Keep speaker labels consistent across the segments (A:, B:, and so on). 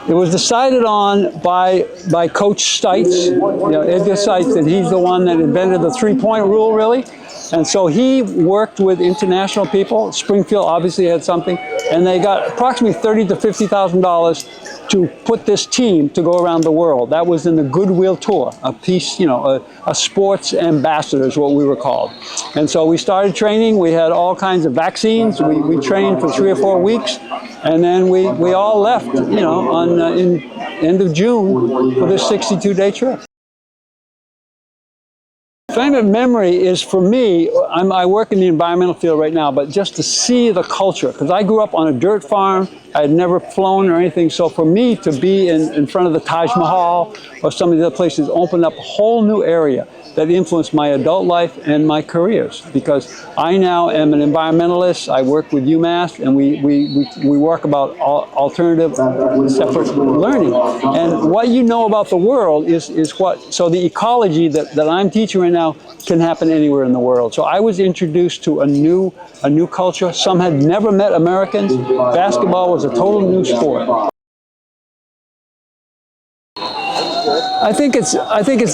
A: It was decided on by Coach Stites, Edgar Stites, and he's the one that invented the three-point rule, really. And so he worked with international people. Springfield obviously had something, and they got approximately $30,000 to $50,000 to put this team to go around the world. That was in the Goodwill Tour, a piece, a sports ambassador is what we were called. And so we started training. We had all kinds of vaccines. We trained for 3 or 4 weeks, and then we all left, in end of June for this 62-day trip. Favorite memory is, for me, I work in the environmental field right now, but just to see the culture, because I grew up on a dirt farm. I had never flown or anything, so for me to be in front of the Taj Mahal or some of the other places opened up a whole new area that influenced my adult life and my careers, because I now am an environmentalist. I work with UMass, and we work about alternative separate learning. And what you know about the world is what, so the ecology that I'm teaching right now can happen anywhere in the world. So I was introduced to a new culture. Some had never met Americans. Basketball was a total new sport. I think it's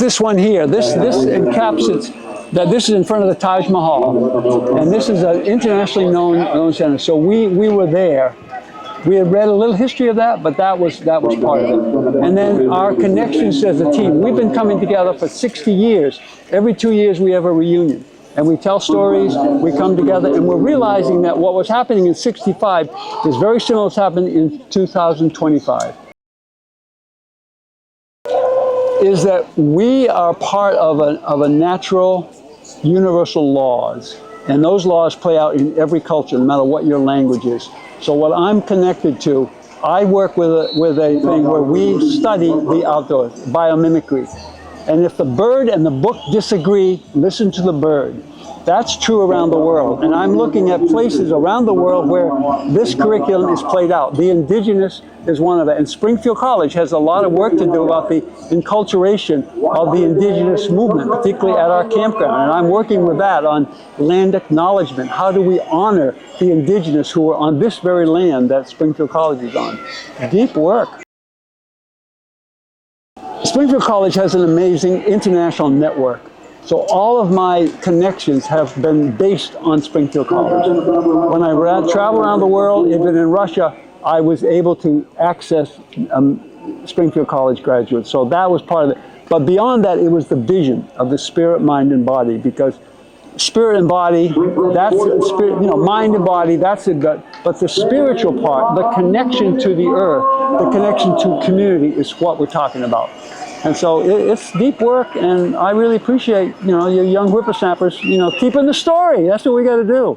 A: this one here. This encapsulates that this is in front of the Taj Mahal, and this is an internationally known center. So we were there. We had read a little history of that, but that was part of it. And then our connections as a team. We've been coming together for 60 years. Every 2 years we have a reunion, and we tell stories. We come together, and we're realizing that what was happening in '65 is very similar to what's happening in 2025. Is that we are part of a natural, universal laws, and those laws play out in every culture, no matter what your language is. So what I'm connected to, I work with a thing where we study the outdoors, biomimicry. And if the bird and the book disagree, listen to the bird. That's true around the world. And I'm looking at places around the world where this curriculum is played out. The indigenous is one of it. And Springfield College has a lot of work to do about the enculturation of the indigenous movement, particularly at our campground. And I'm working with that on land acknowledgement. How do we honor the indigenous who are on this very land that Springfield College is on? Deep work. Springfield College has an amazing international network. So all of my connections have been based on Springfield College. When I travel around the world, even in Russia, I was able to access Springfield College graduates. So that was part of it. But beyond that, it was the vision of the spirit, mind, and body, because spirit and body, that's spirit, mind and body, that's a gut. But the spiritual part, the connection to the earth, the connection to community is what we're talking about. And so it's deep work, and I really appreciate, you young whippersnappers, keeping the story. That's what we got to do.